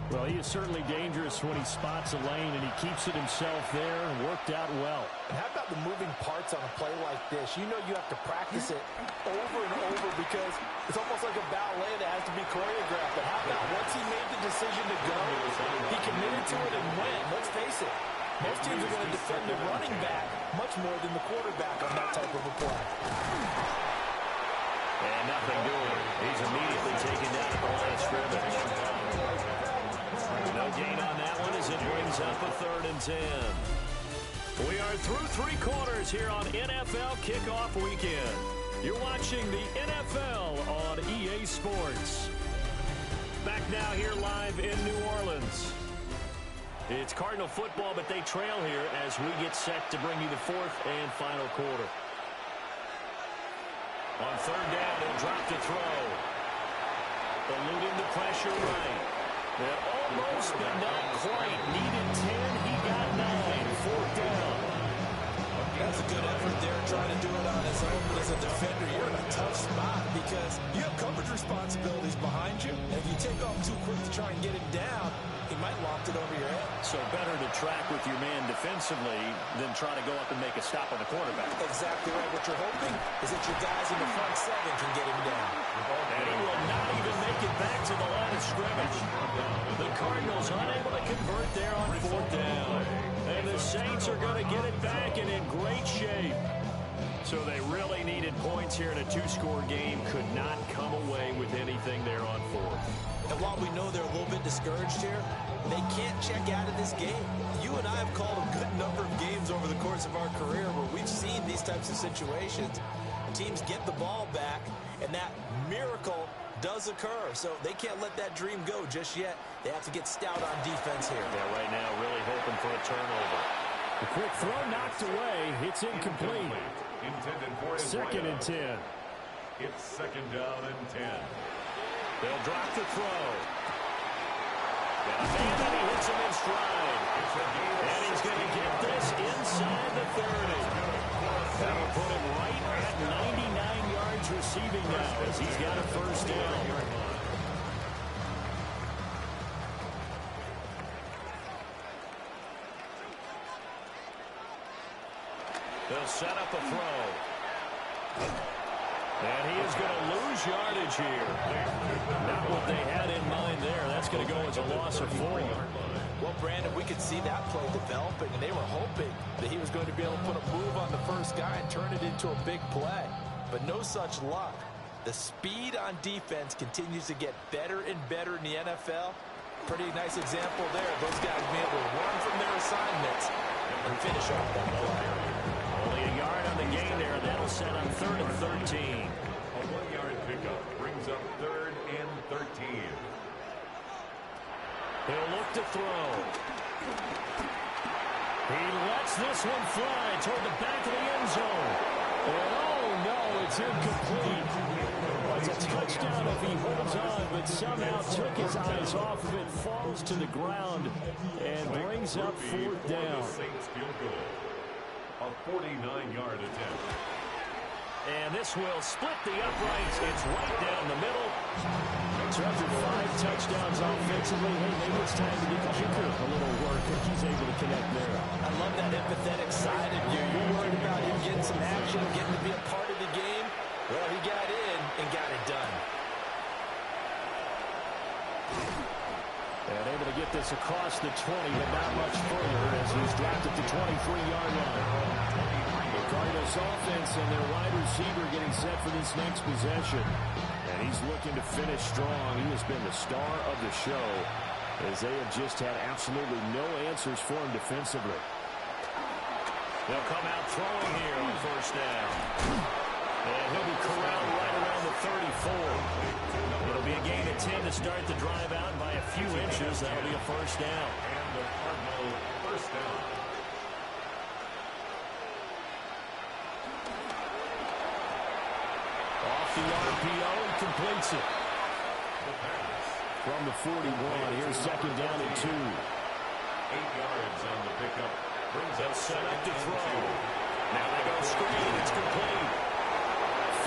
Well, he is certainly dangerous when he spots a lane, and he keeps it himself there and worked out well. And how about the moving parts on a play like this? You know you have to practice it over and over because it's almost like a ballet that has to be choreographed. But how about once he made the decision to go, he committed to it and went. Let's face it, most teams are going to defend the running back much more than the quarterback on that type of a play. And nothing doing. He's immediately taken down at the line of scrimmage. No gain on that one as it brings up a 3rd and 10. We are through 3 quarters here on NFL Kickoff Weekend. You're watching the NFL on EA Sports. Back now here live in New Orleans. It's Cardinal football, but they trail here as we get set to bring you the 4th and final quarter. On 3rd down, he'll drop to throw. Eluding the pressure right. That almost, but not quite. Needed 10. He got 9. 4th down. That's a good effort there, trying to do it on his own. But as a defender, you're in a tough spot because you have coverage responsibilities behind you. And if you take off too quick to try and get him down, he might loft it over your head. So better to track with your man defensively than try to go up and make a stop on the quarterback. Exactly right. What you're hoping is that your guys in the front 7 can get him down. And he will not even make it back to the line of scrimmage. The Cardinals unable to convert there on 4th down. And the Saints are going to get it back and in great shape. So they really needed points here in a 2-score game. Could not come away with anything there on 4th. And while we know they're a little bit discouraged here, they can't check out of this game. You and I have called a good number of games over the course of our career where we've seen these types of situations. Teams get the ball back, and that miracle does occur. So they can't let that dream go just yet. They have to get stout on defense here. Yeah, right now really hoping for a turnover. The quick throw knocked away. It's incomplete. Intended for 2nd and 10. It's 2nd down and 10. They'll drop the throw. And he hits him in stride. And he's going to get this inside the 30. That'll put him right at 99 yards receiving now as he's got a 1st down. They'll set up a throw. And he is going to lose yardage here. Not what they had in mind there. That's going to go as a loss of 4. Well, Brandon, we could see that play developing, and they were hoping that he was going to be able to put a move on the first guy and turn it into a big play. But no such luck. The speed on defense continues to get better and better in the NFL. Pretty nice example there. Those guys being able to run from their assignments and finish off that play. Only a yard on the gain there. That'll set on 3rd and 13. A 1-yard pickup brings up 3rd and 13. He'll look to throw. He lets this one fly toward the back of the end zone. And oh no, it's incomplete. It's a touchdown if he holds on, but somehow took his eyes off of it, falls to the ground, and brings up 4th down. Saints field goal. A 49-yard attempt. And this will split the uprights. It's right down the middle. So after 5 touchdowns offensively, hey, maybe it's time to get the kicker a little work if he's able to connect there. I love that empathetic side of you. You're worried about him getting some action, getting to be a part of the game. Well, he got in and got it done. And able to get this across the 20, but not much further as he's dropped at the 23-yard line. The Cardinals offense and their wide receiver getting set for this next possession. And he's looking to finish strong. He has been the star of the show as they have just had absolutely no answers for him defensively. They'll come out throwing here on 1st down. And he'll be corralled right around the 34. It'll be a gain of 10 to start the drive out by a few inches. That'll be a 1st down. And the Cardinal 1st down. Off the RPO, he completes it. From the 41, here's 2nd down and 2. 8 yards on the pickup. Brings up Set up to 2nd throw. and 2. Now they go screen. It's complete.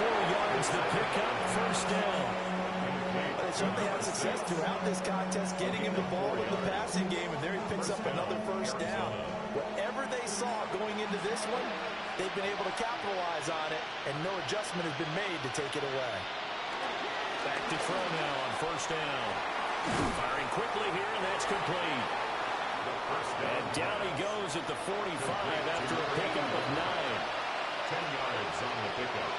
4 yards the pickup. 1st down. they certainly had success throughout this contest getting him the ball in the passing game, and there he picks up another first down. Whatever they saw going into this one, they've been able to capitalize on it, and no adjustment has been made to take it away. Back to throw now on first down. Firing quickly here, and that's complete. And down he goes at the 45 after a pickup of 9. 10 yards on the pickup.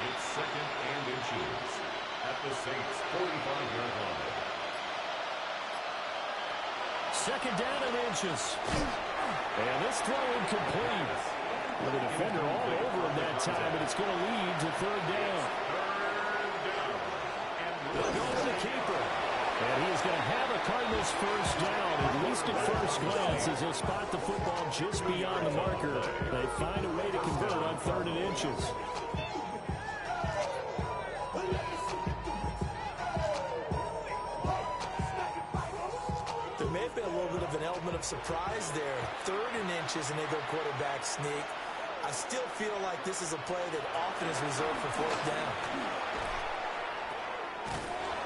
It's second and inches at the Saints' 45-yard line. Second down and inches. And this throw incomplete. With a defender all over him that time, and it's going to lead to third down. They'll go to the keeper. And he is going to have a Cardinals first down, at least at first glance, as he'll spot the football just beyond the marker. They find a way to convert on third and inches. There may have been a little bit of an element of surprise there. Third and inches, and they go quarterback sneak. I still feel like this is a play that often is reserved for fourth down.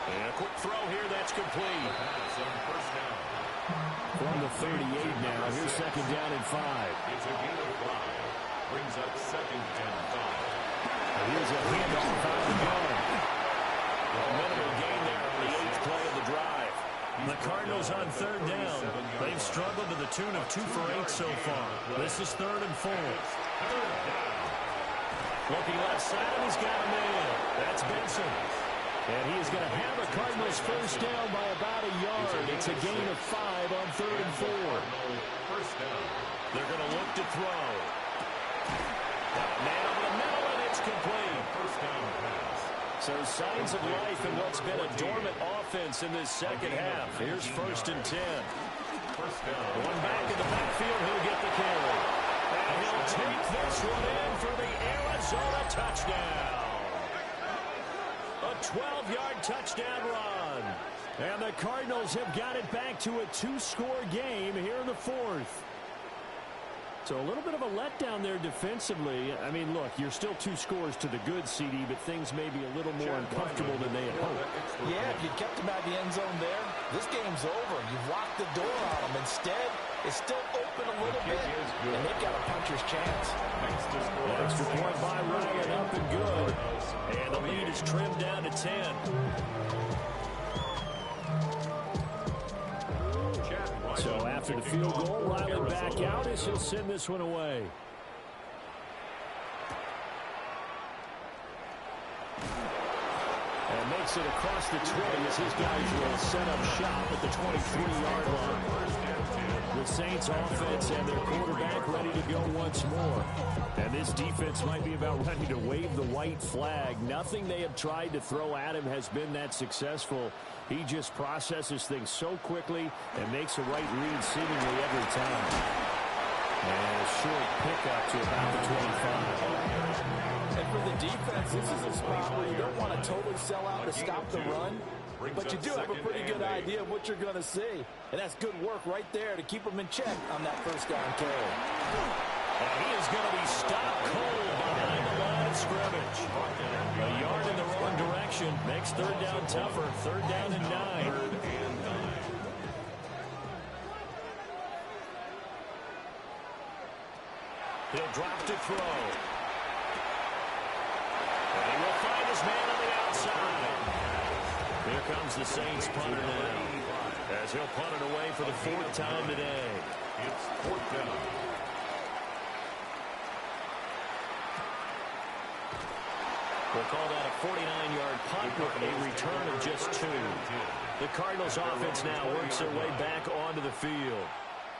And a quick throw here, that's complete. First down. From the 38 now, here's second down and 5. It's a gain of 5. Brings up second and 5. And here's a handoff out the gun. A minimal gain there on the 8th play of the drive. The Cardinals on third down. They've struggled to the tune of 2 for 8 so far. This is third and 4. Looking left side, he's got a man. That's Benson. And he is going to have a Cardinals first down by about a yard. It's a gain of 5 on third and 4. First down. They're going to look to throw. Got a man over the middle, and it's complete. First down pass. So signs of life in what's been a dormant offense in this second half. Here's first and 10. First down. One back in the backfield, he'll get the carry. And he'll take this one in for the Arizona touchdown. A 12-yard touchdown run. And the Cardinals have got it back to a 2-score game here in the 4th. So a little bit of a letdown there defensively. I mean, look, you're still 2 scores to the good, CD, but things may be a little more uncomfortable than they had hoped. Yeah, if you kept him out of the end zone there, this game's over. You've locked the door on him. Instead, it's still open a little bit, and they've got a puncher's chance. Extra point by Ryan, up and good. And the lead is trimmed down to 10. So after the field goal, Riley back out as he'll send this one away. And makes it across the 20 as his guys will set up shop at the 23-yard line. The Saints offense and their quarterback ready to go once more. And this defense might be about ready to wave the white flag. Nothing they have tried to throw at him has been that successful. He just processes things so quickly and makes a right read seemingly every time. And a short pickup to about the 25. And for the defense, this is a spot where you don't want to totally sell out to stop the run, but you do have a pretty good idea of what you're going to see. And that's good work right there to keep them in check on that first down carry. And he is going to be stopped cold behind the line of scrimmage. A yard in the wrong direction makes third down tougher. Third down and 9. He'll drop to throw. And he will find his man on the outside. Here comes the Saints punter now, as he'll punt it away for the 4th time today. It's 4th down. We'll call that a 49-yard punt with a return of just 2. The Cardinals offense now works their way back onto the field.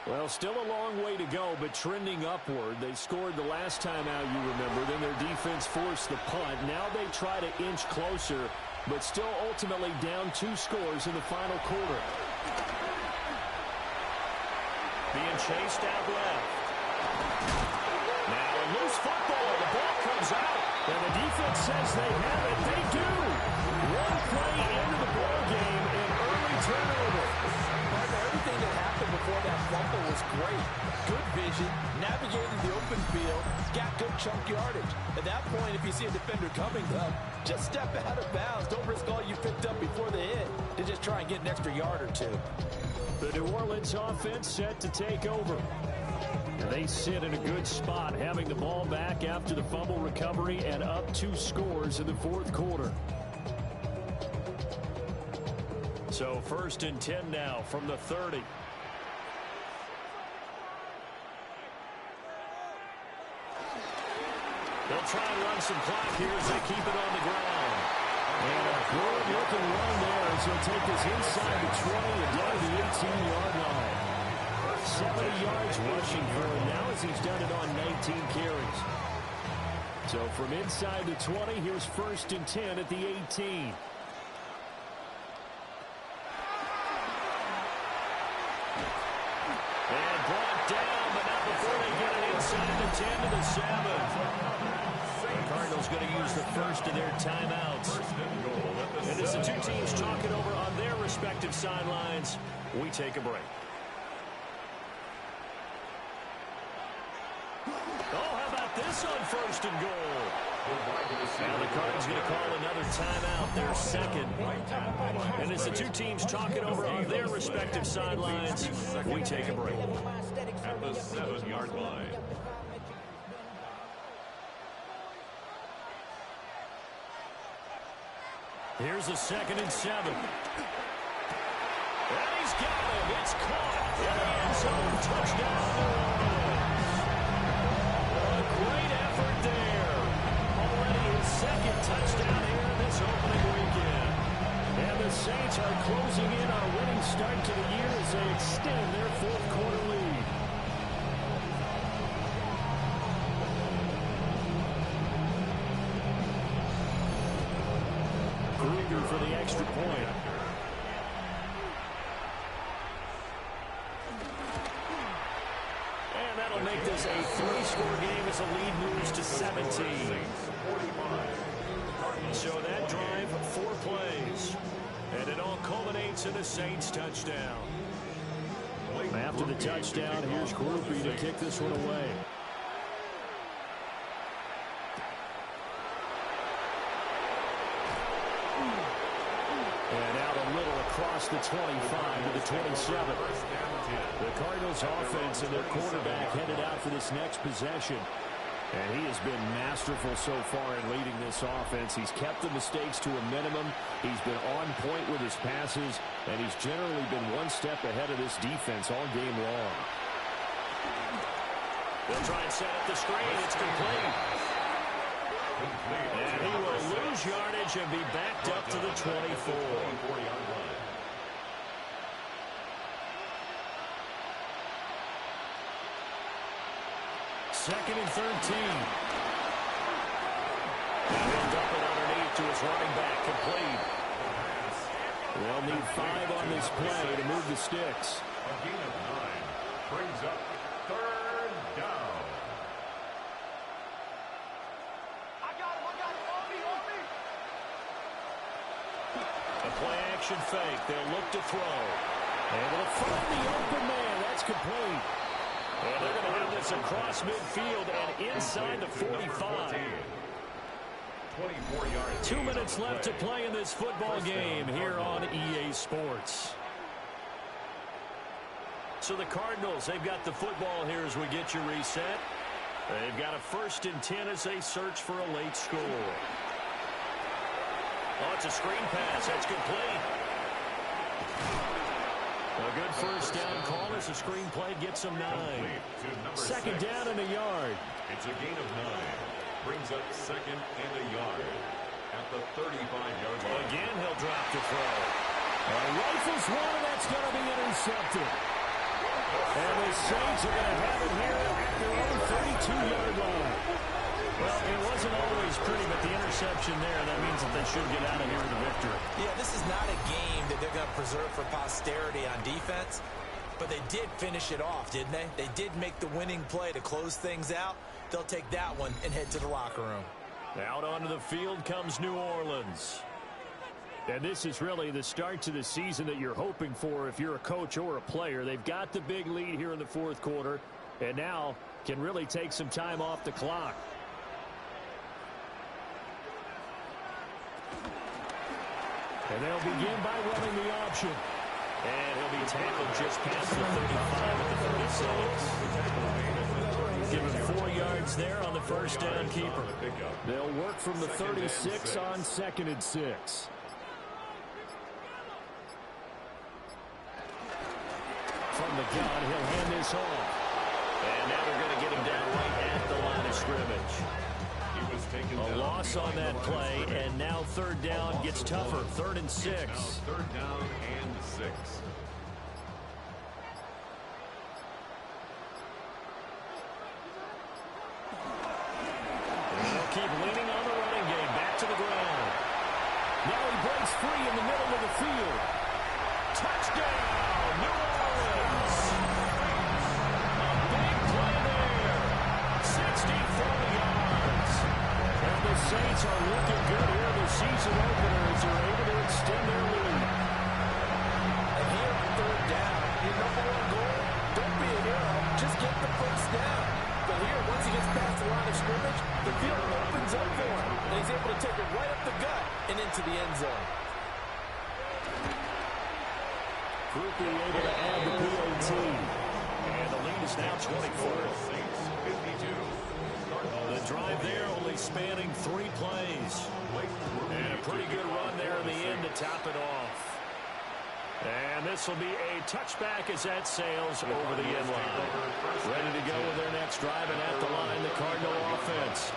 Well, still a long way to go, but trending upward. They scored the last time out, you remember. Then their defense forced the punt. Now they try to inch closer, but still ultimately down 2 scores in the final quarter. Being chased out left. Now a loose football. The ball comes out. And the defense says they have it. They do. One play into the ball game, an early turnover. Everything that happened before that fumble was great. Good vision. vision, navigating the open field, got good chunk yardage. At that point, if you see a defender coming, though, just step out of bounds. Don't risk all you picked up before the hit to just try and get an extra yard or two. The New Orleans offense set to take over. And they sit in a good spot, having the ball back after the fumble recovery and up 2 scores in the fourth quarter. So 1st and 10 now from the 30. They'll try and run some clock here as they keep it on the ground. And a good-looking run there as he'll take this inside the 20 and down to the 18-yard line. 70 yards rushing for him now as he's done it on 19 carries. So from inside the 20, here's 1st and 10 at the 18. And brought down, but not before they get it inside the 10 to the 7. The Cardinals going to use the first of their timeouts. And as the two teams talk it over on their respective sidelines, we take a break. Oh, how about this on 1st and goal? Now the Cardinals going to call another timeout, their second. And as the two teams talk it over on their respective sidelines, we take a break. At the 7-yard line. Here's a 2nd and 7. And he's got him. It's caught. In the end zone. Touchdown, New Orleans. A great effort there. Already his 2nd touchdown here in this opening weekend. And the Saints are closing in on a winning start to the year as they extend their fourth quarter lead. For the extra point. And that'll make this a 3-score game as the lead moves to 17. So that drive, 4 plays. And it all culminates in a Saints touchdown. After the touchdown, here's Groupie to kick this one away. Across the 25 to the 27. The Cardinals offense and their quarterback headed out for this next possession. And he has been masterful so far in leading this offense. He's kept the mistakes to a minimum. He's been on point with his passes. And he's generally been one step ahead of this defense all game long. They'll try and set up the screen. It's complete. And he will lose yardage and be backed up to the 24. 2nd and 13. And he'll dump it underneath to his running back, complete. They'll need 5 on this play to move the sticks. A gain of 9 brings up 3rd down. I got him, on me. A play action fake. They'll look to throw. Able to find the open man. That's complete. And they're going to have this across midfield and inside the 45. 24 yards. 2 minutes left to play in this football game here on EA Sports. So the Cardinals, they've got the football here as we get you reset. They've got a 1st and 10 as they search for a late score. Oh, it's a screen pass. That's complete. A good first down call as the screenplay gets him 9. 2nd down and a yard. It's a gain of 9. Brings up 2nd and a yard at the 35-yard line. Again, he'll drop to throw. Rifles one, and that's going to be intercepted. And the Saints are going to have it here at their own 32-yard line. Well, it wasn't always pretty, but the interception there, that means that they should get out of here with a victory. Yeah, this is not a game that they're going to preserve for posterity on defense, but they did finish it off, didn't they? They did make the winning play to close things out. They'll take that one and head to the locker room. Out onto the field comes New Orleans. And this is really the start to the season that you're hoping for if you're a coach or a player. They've got the big lead here in the fourth quarter. And now can really take some time off the clock. And they'll begin by running the option. And he'll be tackled just past the 35 at the 36. Give him 4 yards there on the first down keeper. They'll work from the 36 on 2nd and 6. From the gun, he'll hand this off. And now they're going to get him down right at the line of scrimmage. A loss on that play, and now 3rd down gets tougher. 3rd and 6. 3rd down and 6. They'll keep leaning on the running game. Back to the ground. Now he breaks free in the middle of the field. Touchdown, New Orleans. A big play there. 64 yards. And the Saints are looking good here. The season openers are able to extend their lead. And here on 3rd down, your number 1 goal, don't be a hero. Just get the first down. But here, once he gets past the line of scrimmage, the field opens up for him. And he's able to take it right up the gut and into the end zone. Quickly able to add the PAT. And the lead is now 24. The drive there only spanning 3 plays. And a pretty good run there in the end to top it off. And this will be a touchback as that sails over the end line. Ready to go with their next drive, and at the line, the Cardinal offense.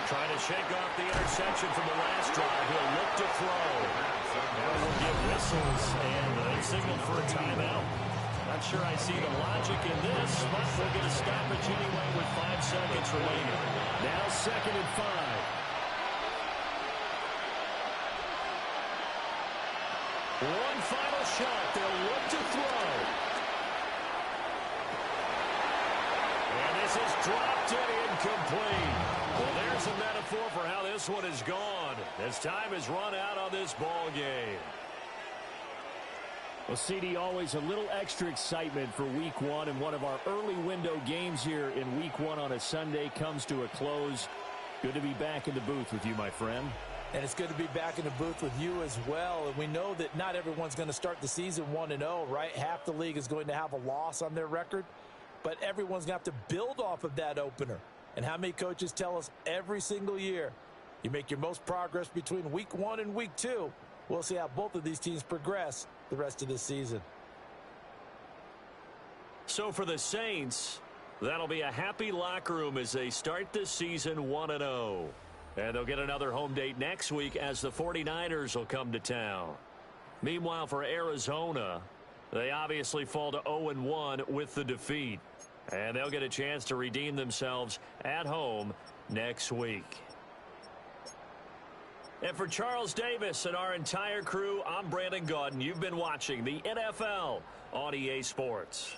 Trying to shake off the interception from the last drive. He'll look to throw. Now we'll give whistles and a signal for a timeout. Not sure I see the logic in this, but we'll get a stoppage anyway with 5 seconds remaining. Now 2nd and 5. One final shot. They'll look to throw. And this is dropped and incomplete. Well, there's a metaphor for how this one is gone. As time has run out on this ball game. Well, CD, always a little extra excitement for Week 1, and one of our early window games here in Week 1 on a Sunday comes to a close. Good to be back in the booth with you, my friend. And it's good to be back in the booth with you as well. And we know that not everyone's going to start the season 1-0, right? Half the league is going to have a loss on their record. But everyone's going to have to build off of that opener. And how many coaches tell us every single year, you make your most progress between Week 1 and Week 2. We'll see how both of these teams progress the rest of this season. So for the Saints, that'll be a happy locker room as they start this season 1-0. And they'll get another home date next week as the 49ers will come to town. Meanwhile, for Arizona, they obviously fall to 0-1 with the defeat. And they'll get a chance to redeem themselves at home next week. And for Charles Davis and our entire crew, I'm Brandon Gaudin. You've been watching the NFL on EA Sports.